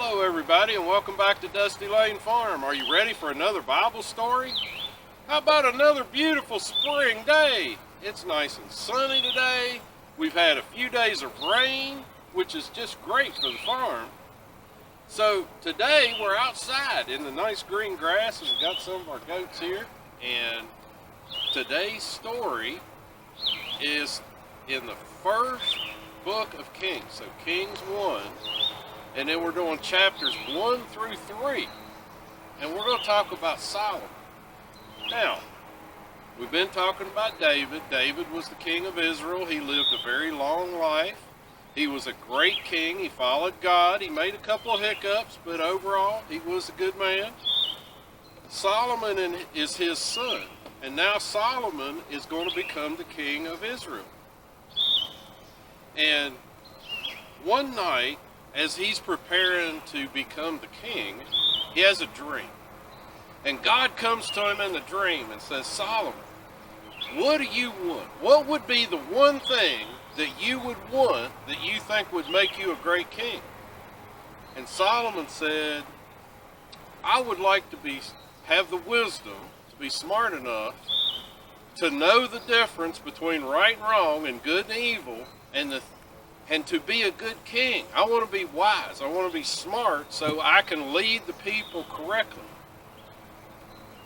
Hello everybody and welcome back to Dusty Lane Farm. Are you ready for another Bible story? How about another beautiful spring day? It's nice and sunny today. We've had a few days of rain, which is just great for the farm. So today we're outside in the nice green grass and we've got some of our goats here. And today's story is in the first book of Kings. So Kings 1. And then we're doing chapters 1 through 3. And we're going to talk about Solomon. Now, we've been talking about David. David was the king of Israel. He lived a very long life. He was a great king. He followed God. He made a couple of hiccups, but overall, he was a good man. Solomon is his son. And now Solomon is going to become the king of Israel. And one night, as he's preparing to become the king, he has a dream. And God comes to him in the dream and says, Solomon, what do you want? What would be the one thing that you would want that you think would make you a great king? And Solomon said, I would like to have the wisdom to be smart enough to know the difference between right and wrong and good and evil and to be a good king. I want to be wise. I want to be smart so I can lead the people correctly.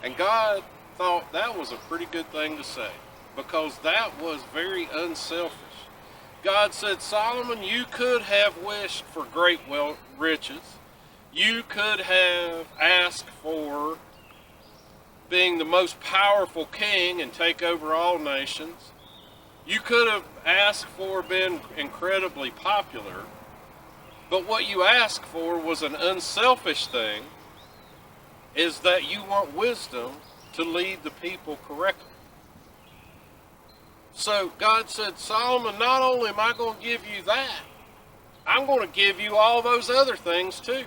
And God thought that was a pretty good thing to say because that was very unselfish. God said, Solomon, you could have wished for great riches. You could have asked for being the most powerful king and take over all nations. You could have asked for being incredibly popular, but what you asked for was an unselfish thing, is that you want wisdom to lead the people correctly. So God said, Solomon, not only am I going to give you that, I'm going to give you all those other things too.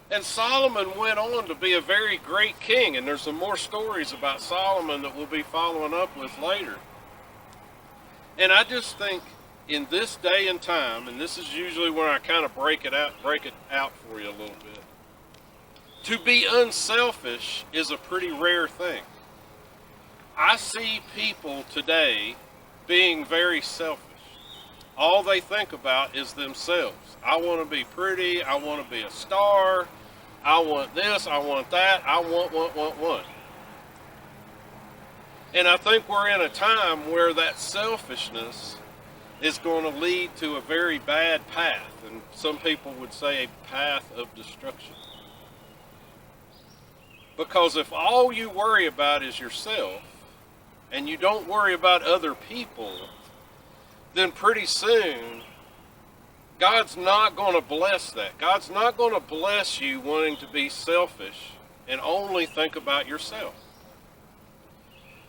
And Solomon went on to be a very great king, and there's some more stories about Solomon that we'll be following up with later. And I just think in this day and time, and this is usually when I kind of break it out for you a little bit, to be unselfish is a pretty rare thing. I see people today being very selfish. All they think about is themselves. I want to be pretty, I want to be a star, I want this, I want that, I want. And I think we're in a time where that selfishness is going to lead to a very bad path. And some people would say a path of destruction. Because if all you worry about is yourself, and you don't worry about other people, then pretty soon, God's not going to bless that. God's not going to bless you wanting to be selfish and only think about yourself.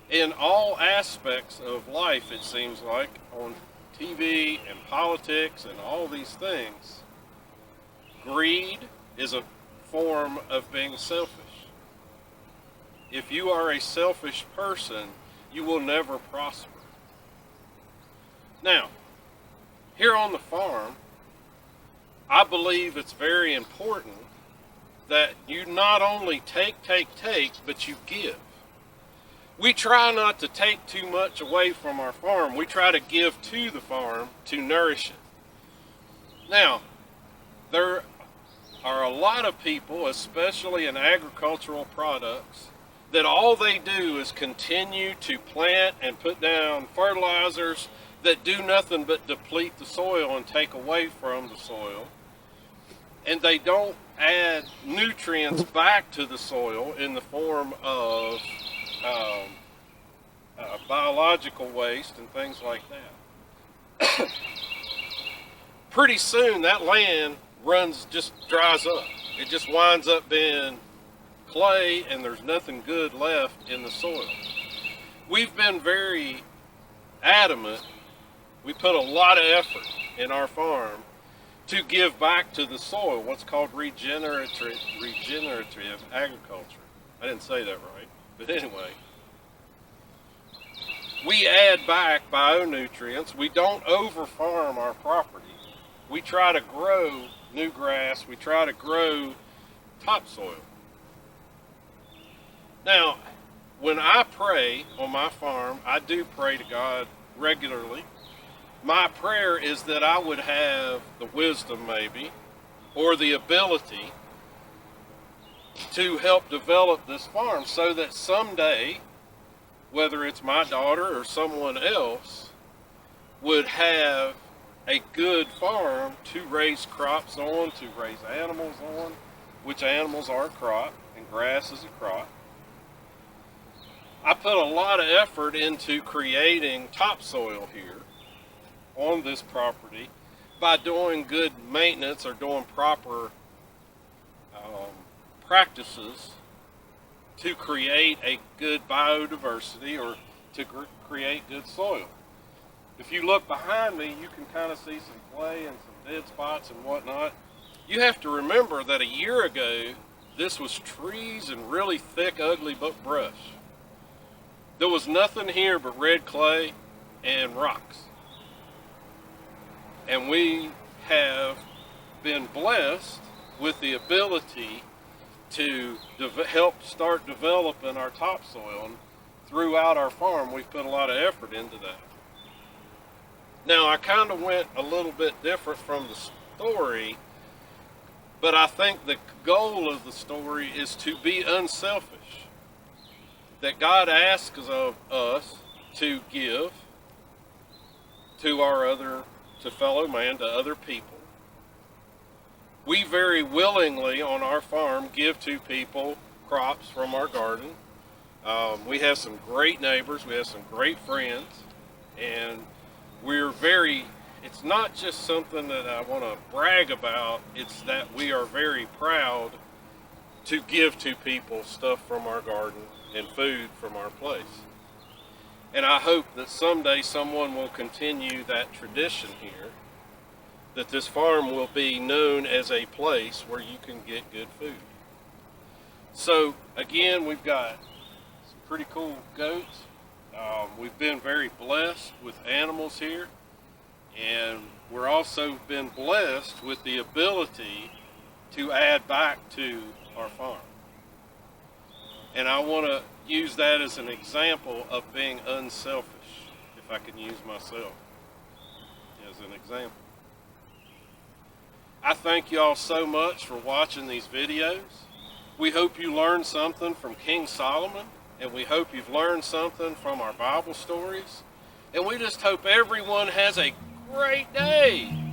In all aspects of life, it seems like, on TV and politics and all these things, greed is a form of being selfish. If you are a selfish person, you will never prosper. Now, here on the farm, I believe it's very important that you not only take, but you give. We try not to take too much away from our farm. We try to give to the farm to nourish it. Now, there are a lot of people, especially in agricultural products, that all they do is continue to plant and put down fertilizers that do nothing but deplete the soil and take away from the soil. And they don't add nutrients back to the soil in the form of biological waste and things like that. Pretty soon that land just dries up. It just winds up being clay and there's nothing good left in the soil. We've been very adamant. We put a lot of effort in our farm to give back to the soil, what's called regenerative agriculture. I didn't say that right, but anyway. We add back bionutrients. We don't over-farm our property. We try to grow new grass. We try to grow topsoil. Now, when I pray on my farm, I do pray to God regularly. My prayer is that I would have the wisdom, maybe, or the ability to help develop this farm so that someday, whether it's my daughter or someone else, would have a good farm to raise crops on, to raise animals on, which animals are a crop, and grass is a crop. I put a lot of effort into creating topsoil here on this property by doing good maintenance or doing proper practices to create a good biodiversity or to create good soil. If you look behind me, you can kind of see some clay and some dead spots and whatnot. You have to remember that a year ago, this was trees and really thick, ugly brush. There was nothing here but red clay and rocks. And we have been blessed with the ability to help start developing our topsoil. And throughout our farm, we've put a lot of effort into that. Now, I kind of went a little bit different from the story, but I think the goal of the story is to be unselfish. That God asks of us to give to fellow man, to other people. We very willingly on our farm give to people crops from our garden. We have some great neighbors, we have some great friends, and it's not just something that I want to brag about, it's that we are very proud to give to people stuff from our garden and food from our place. And I hope that someday someone will continue that tradition here, that this farm will be known as a place where you can get good food. So again, we've got some pretty cool goats. We've been very blessed with animals here, and we're also been blessed with the ability to add back to our farm. And I want to use that as an example of being unselfish, if I can use myself as an example. I thank you all so much for watching these videos. We hope you learned something from King Solomon, and we hope you've learned something from our Bible stories. And we just hope everyone has a great day.